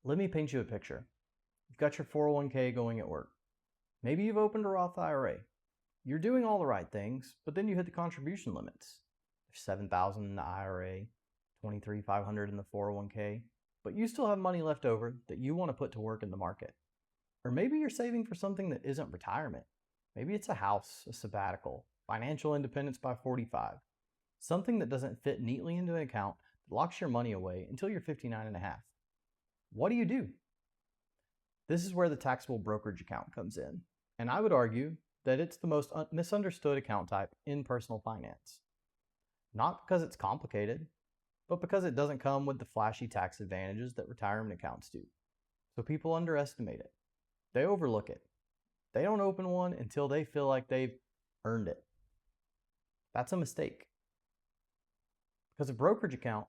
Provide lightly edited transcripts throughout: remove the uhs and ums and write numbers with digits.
Let me paint you a picture. You've got your 401k going at work. Maybe you've opened a Roth IRA. You're doing all the right things, but then you hit the contribution limits. There's $7,000 in the IRA, $23,500 in the 401k, but you still have money left over that you want to put to work in the market. Or maybe you're saving for something that isn't retirement. Maybe it's a house, a sabbatical, financial independence by 45, something that doesn't fit neatly into an account that locks your money away until you're 59 and a half. What do you do? This is where the taxable brokerage account comes in, and I would argue that it's the most misunderstood account type in personal finance. Not because it's complicated, but because it doesn't come with the flashy tax advantages that retirement accounts do. So people underestimate it. They overlook it. They don't open one until they feel like they've earned it. That's a mistake. Because a brokerage account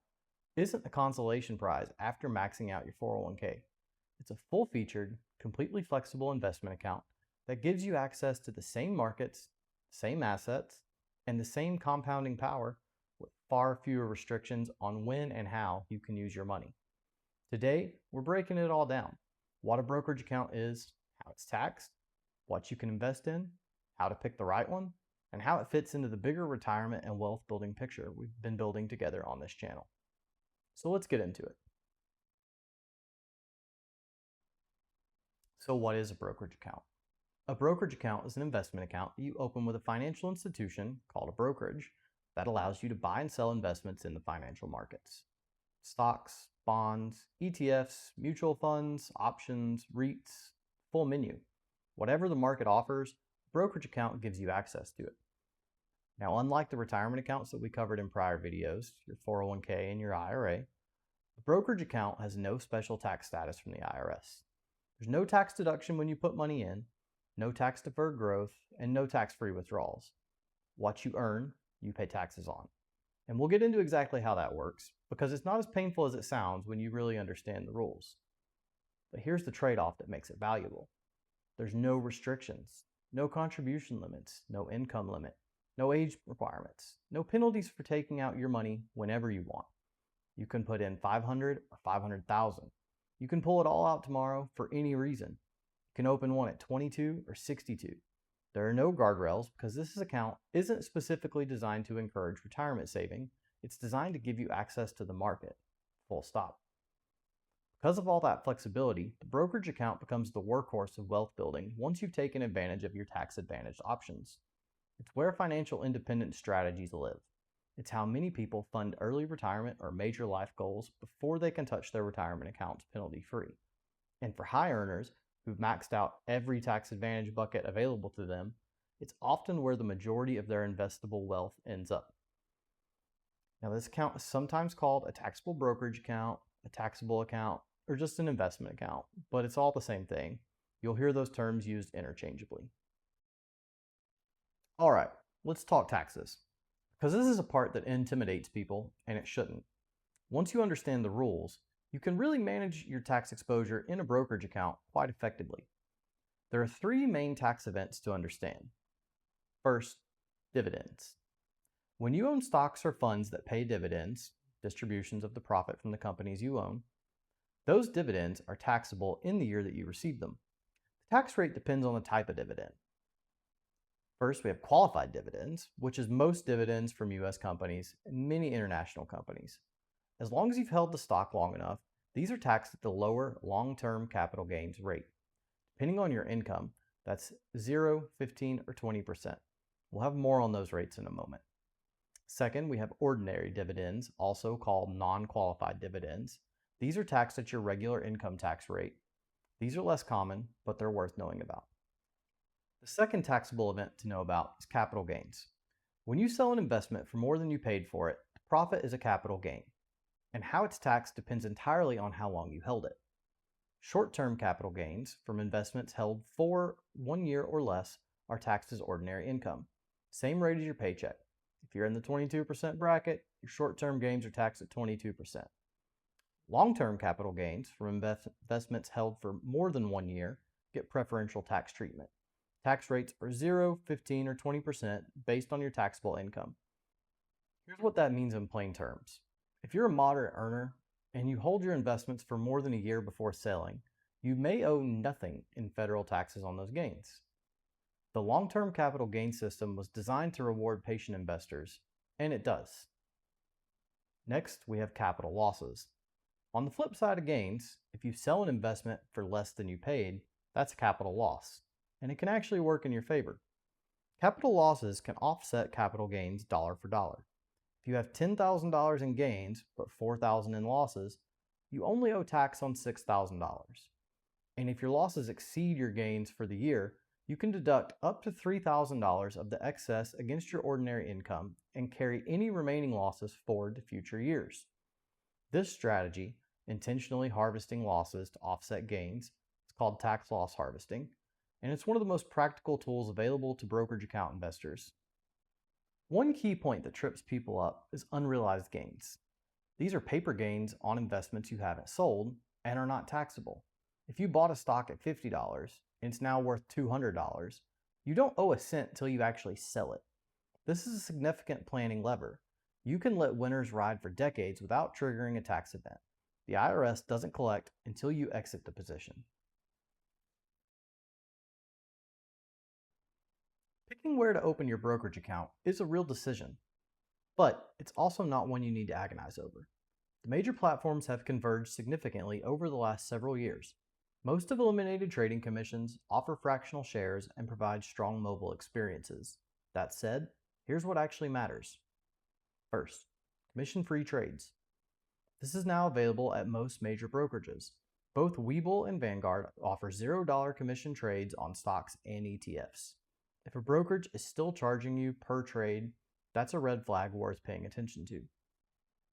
isn't a consolation prize after maxing out your 401k. It's a full-featured, completely flexible investment account that gives you access to the same markets, same assets, and the same compounding power with far fewer restrictions on when and how you can use your money. Today, we're breaking it all down. What a brokerage account is, how it's taxed, what you can invest in, how to pick the right one, and how it fits into the bigger retirement and wealth building picture we've been building together on this channel. So let's get into it. So what is a brokerage account? A brokerage account is an investment account that you open with a financial institution called a brokerage that allows you to buy and sell investments in the financial markets. Stocks, bonds, ETFs, mutual funds, options, REITs, full menu. Whatever the market offers, a brokerage account gives you access to it. Now, unlike the retirement accounts that we covered in prior videos, your 401k and your IRA, a brokerage account has no special tax status from the IRS. There's no tax deduction when you put money in, no tax-deferred growth, and no tax-free withdrawals. What you earn, you pay taxes on. And we'll get into exactly how that works, because it's not as painful as it sounds when you really understand the rules. But here's the trade-off that makes it valuable. There's no restrictions, no contribution limits, no income limit, no age requirements, no penalties for taking out your money whenever you want. You can put in $500 or $500,000. You can pull it all out tomorrow for any reason. You can open one at 22 or 62. There are no guardrails because this account isn't specifically designed to encourage retirement saving. It's designed to give you access to the market, full stop. Because of all that flexibility, the brokerage account becomes the workhorse of wealth building once you've taken advantage of your tax-advantaged options. It's where financial independence strategies live. It's how many people fund early retirement or major life goals before they can touch their retirement accounts penalty-free. And for high earners who've maxed out every tax advantage bucket available to them, it's often where the majority of their investable wealth ends up. Now, this account is sometimes called a taxable brokerage account, a taxable account, or just an investment account, but it's all the same thing. You'll hear those terms used interchangeably. All right, let's talk taxes, because this is a part that intimidates people, and it shouldn't. Once you understand the rules, you can really manage your tax exposure in a brokerage account quite effectively. There are three main tax events to understand. First, dividends. When you own stocks or funds that pay dividends, distributions of the profit from the companies you own, those dividends are taxable in the year that you receive them. The tax rate depends on the type of dividend. First, we have qualified dividends, which is most dividends from U.S. companies and many international companies. As long as you've held the stock long enough, these are taxed at the lower long-term capital gains rate. Depending on your income, that's 0, 15, or 20%. We'll have more on those rates in a moment. Second, we have ordinary dividends, also called non-qualified dividends. These are taxed at your regular income tax rate. These are less common, but they're worth knowing about. The second taxable event to know about is capital gains. When you sell an investment for more than you paid for it, the profit is a capital gain, and how it's taxed depends entirely on how long you held it. Short-term capital gains from investments held for 1 year or less are taxed as ordinary income, same rate as your paycheck. If you're in the 22% bracket, your short-term gains are taxed at 22%. Long-term capital gains from investments held for more than 1 year get preferential tax treatment. Tax rates are 0, 15, or 20% based on your taxable income. Here's what that means in plain terms. If you're a moderate earner, and you hold your investments for more than a year before selling, you may owe nothing in federal taxes on those gains. The long-term capital gain system was designed to reward patient investors, and it does. Next, we have capital losses. On the flip side of gains, if you sell an investment for less than you paid, that's a capital loss, and it can actually work in your favor. Capital losses can offset capital gains dollar for dollar. If you have $10,000 in gains but $4,000 in losses, you only owe tax on $6,000. And if your losses exceed your gains for the year, you can deduct up to $3,000 of the excess against your ordinary income and carry any remaining losses forward to future years. This strategy, intentionally harvesting losses to offset gains, is called tax loss harvesting, and it's one of the most practical tools available to brokerage account investors. One key point that trips people up is unrealized gains. These are paper gains on investments you haven't sold and are not taxable. If you bought a stock at $50 and it's now worth $200, you don't owe a cent till you actually sell it. This is a significant planning lever. You can let winners ride for decades without triggering a tax event. The IRS doesn't collect until you exit the position. Picking where to open your brokerage account is a real decision, but it's also not one you need to agonize over. The major platforms have converged significantly over the last several years. Most have eliminated trading commissions, offer fractional shares, and provide strong mobile experiences. That said, here's what actually matters. First, commission-free trades. This is now available at most major brokerages. Both Webull and Vanguard offer $0 commission trades on stocks and ETFs. If a brokerage is still charging you per trade, that's a red flag worth paying attention to.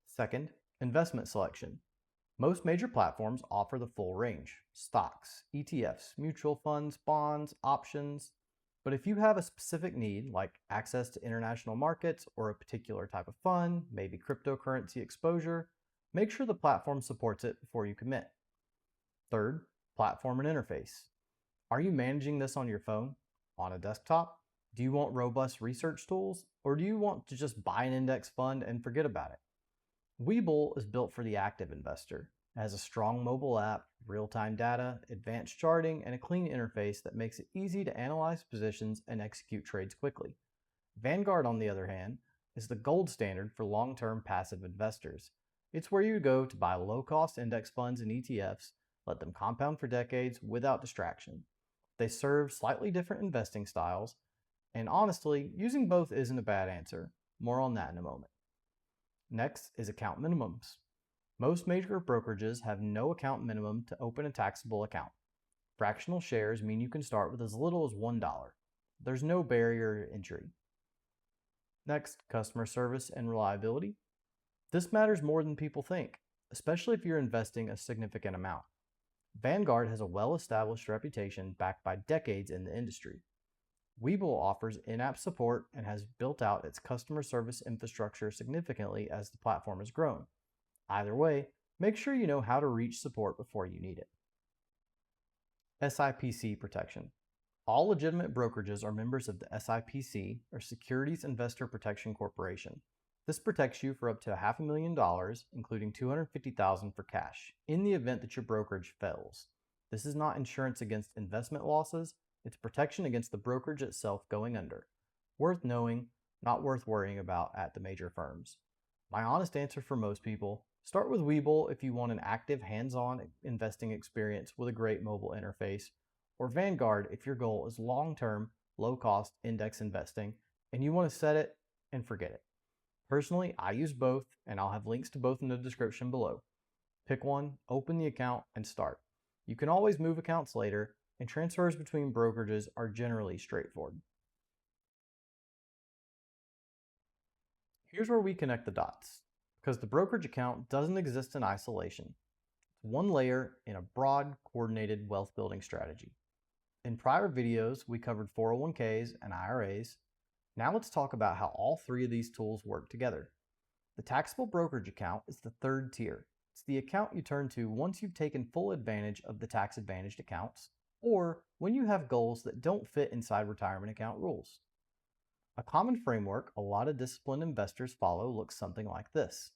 Second, investment selection. Most major platforms offer the full range: stocks, ETFs, mutual funds, bonds, options. But if you have a specific need, like access to international markets or a particular type of fund, maybe cryptocurrency exposure, make sure the platform supports it before you commit. Third, platform and interface. Are you managing this on your phone, on a desktop? Do you want robust research tools, or do you want to just buy an index fund and forget about it? Webull is built for the active investor. It has a strong mobile app, real-time data, advanced charting, and a clean interface that makes it easy to analyze positions and execute trades quickly. Vanguard, on the other hand, is the gold standard for long-term passive investors. It's where you go to buy low-cost index funds and ETFs, let them compound for decades without distraction. They serve slightly different investing styles, and honestly, using both isn't a bad answer. More on that in a moment. Next is account minimums. Most major brokerages have no account minimum to open a taxable account. Fractional shares mean you can start with as little as $1. There's no barrier to entry. Next, customer service and reliability. This matters more than people think, especially if you're investing a significant amount. Vanguard has a well-established reputation backed by decades in the industry. Webull offers in-app support and has built out its customer service infrastructure significantly as the platform has grown. Either way, make sure you know how to reach support before you need it. SIPC protection. All legitimate brokerages are members of the SIPC, or Securities Investor Protection Corporation. This protects you for up to $500,000, including $250,000 for cash, in the event that your brokerage fails. This is not insurance against investment losses, it's protection against the brokerage itself going under. Worth knowing, not worth worrying about at the major firms. My honest answer for most people: start with Webull if you want an active, hands-on investing experience with a great mobile interface, or Vanguard if your goal is long-term, low-cost index investing and you want to set it and forget it. Personally, I use both, and I'll have links to both in the description below. Pick one, open the account, and start. You can always move accounts later, and transfers between brokerages are generally straightforward. Here's where we connect the dots, because the brokerage account doesn't exist in isolation. It's one layer in a broad, coordinated wealth building strategy. In prior videos, we covered 401ks and IRAs. Now let's talk about how all three of these tools work together. The taxable brokerage account is the third tier. It's the account you turn to once you've taken full advantage of the tax-advantaged accounts, or when you have goals that don't fit inside retirement account rules. A common framework a lot of disciplined investors follow looks something like this.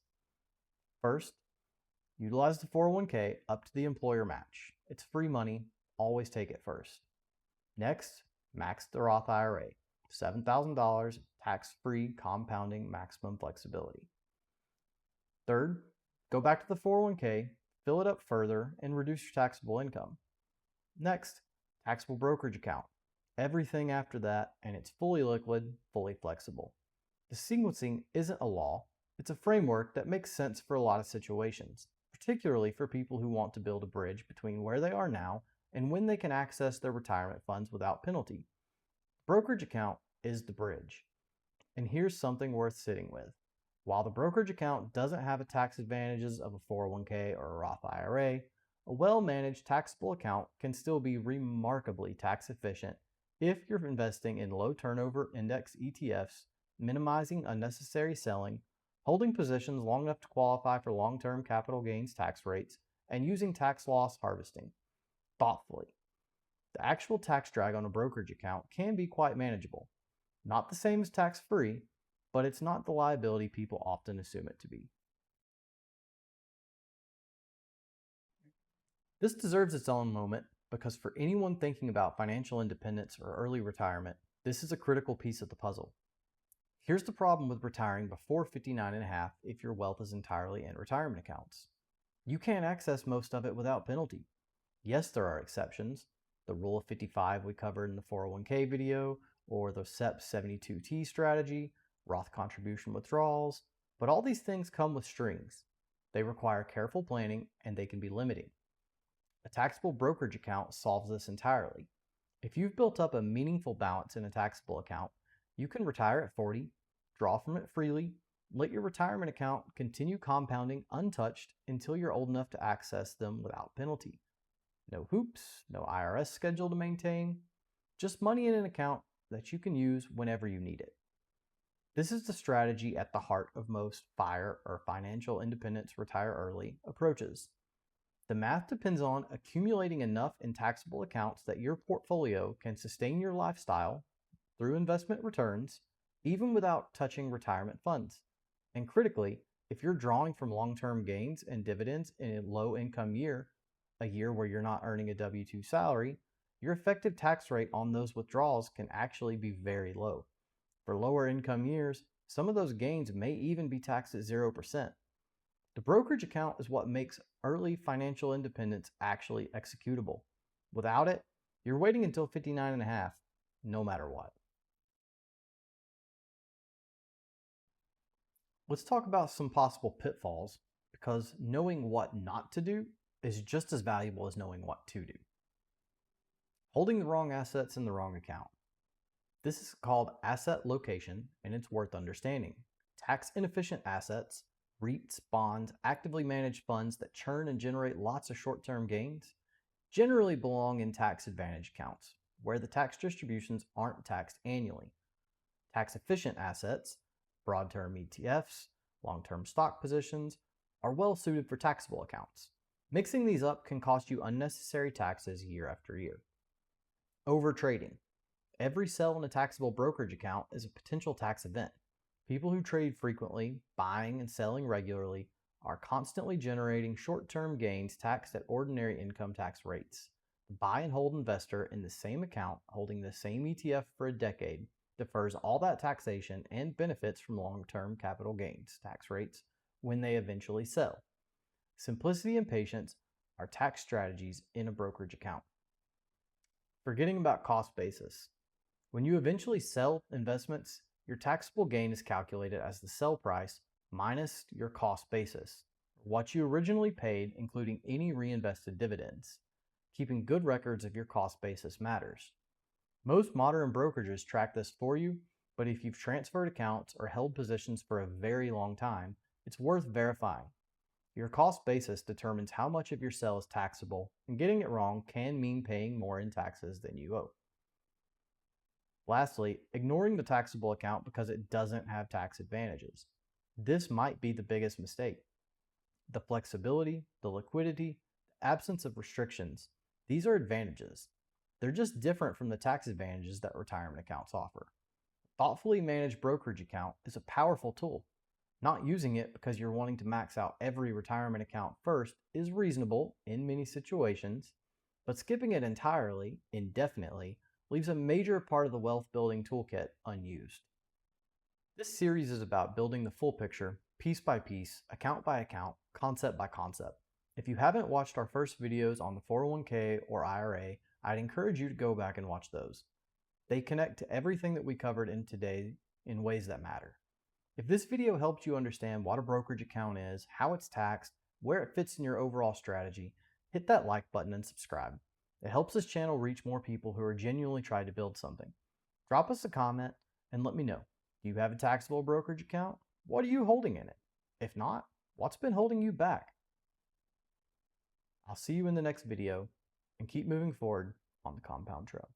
First, Utilize the 401k up to the employer match. It's free money, always take it first. Next, max the Roth IRA, $7,000 tax-free compounding maximum flexibility. Third, go back to the 401k, fill it up further, and reduce your taxable income. Next, taxable brokerage account. Everything after that, and it's fully liquid, fully flexible. The sequencing isn't a law, it's a framework that makes sense for a lot of situations, particularly for people who want to build a bridge between where they are now and when they can access their retirement funds without penalty. Brokerage account is the bridge. And here's something worth sitting with. While the brokerage account doesn't have the tax advantages of a 401k or a Roth IRA, a well-managed taxable account can still be remarkably tax efficient if you're investing in low turnover index ETFs, minimizing unnecessary selling, holding positions long enough to qualify for long-term capital gains tax rates, and using tax loss harvesting thoughtfully. The actual tax drag on a brokerage account can be quite manageable. Not the same as tax-free, but it's not the liability people often assume it to be. This deserves its own moment because for anyone thinking about financial independence or early retirement, this is a critical piece of the puzzle. Here's the problem with retiring before 59 and a half if your wealth is entirely in retirement accounts. You can't access most of it without penalty. Yes, there are exceptions. The rule of 55 we covered in the 401k video, or the SEP 72T strategy, Roth contribution withdrawals, but all these things come with strings. They require careful planning and they can be limiting. A taxable brokerage account solves this entirely. If you've built up a meaningful balance in a taxable account, you can retire at 40, draw from it freely, let your retirement account continue compounding untouched until you're old enough to access them without penalty. No hoops, no IRS schedule to maintain, just money in an account that you can use whenever you need it. This is the strategy at the heart of most FIRE or financial independence retire early approaches. The math depends on accumulating enough in taxable accounts that your portfolio can sustain your lifestyle through investment returns, even without touching retirement funds. And critically, if you're drawing from long-term gains and dividends in a low-income year, a year where you're not earning a W-2 salary, your effective tax rate on those withdrawals can actually be very low. For lower income years, some of those gains may even be taxed at 0%. The brokerage account is what makes early financial independence actually executable. Without it, you're waiting until 59 and a half, no matter what. Let's talk about some possible pitfalls, because knowing what not to do is just as valuable as knowing what to do. Holding the wrong assets in the wrong account. This is called asset location, and it's worth understanding. Tax inefficient assets, REITs, bonds, actively managed funds that churn and generate lots of short-term gains, generally belong in tax advantage accounts, where the tax distributions aren't taxed annually. Tax efficient assets, broad-term ETFs, long-term stock positions, are well suited for taxable accounts. Mixing these up can cost you unnecessary taxes year after year. Overtrading. Every sell in a taxable brokerage account is a potential tax event. People who trade frequently, buying and selling regularly, are constantly generating short-term gains taxed at ordinary income tax rates. The buy and hold investor in the same account holding the same ETF for a decade defers all that taxation and benefits from long-term capital gains tax rates when they eventually sell. Simplicity and patience are tax strategies in a brokerage account. Forgetting about cost basis. When you eventually sell investments, your taxable gain is calculated as the sell price minus your cost basis, what you originally paid, including any reinvested dividends. Keeping good records of your cost basis matters. Most modern brokerages track this for you, but if you've transferred accounts or held positions for a very long time, it's worth verifying. Your cost basis determines how much of your sell is taxable, and getting it wrong can mean paying more in taxes than you owe. Lastly, ignoring the taxable account because it doesn't have tax advantages. This might be the biggest mistake. The flexibility, the liquidity, the absence of restrictions, these are advantages. They're just different from the tax advantages that retirement accounts offer. A thoughtfully managed brokerage account is a powerful tool. Not using it because you're wanting to max out every retirement account first is reasonable in many situations, but skipping it entirely, indefinitely, leaves a major part of the wealth building toolkit unused. This series is about building the full picture, piece by piece, account by account, concept by concept. If you haven't watched our first videos on the 401k or IRA, I'd encourage you to go back and watch those. They connect to everything that we covered in today in ways that matter. If this video helped you understand what a brokerage account is, how it's taxed, where it fits in your overall strategy, hit that like button and subscribe. It helps this channel reach more people who are genuinely trying to build something. Drop us a comment and let me know. Do you have a taxable brokerage account? What are you holding in it? If not, what's been holding you back? I'll see you in the next video and keep moving forward on the compound trail.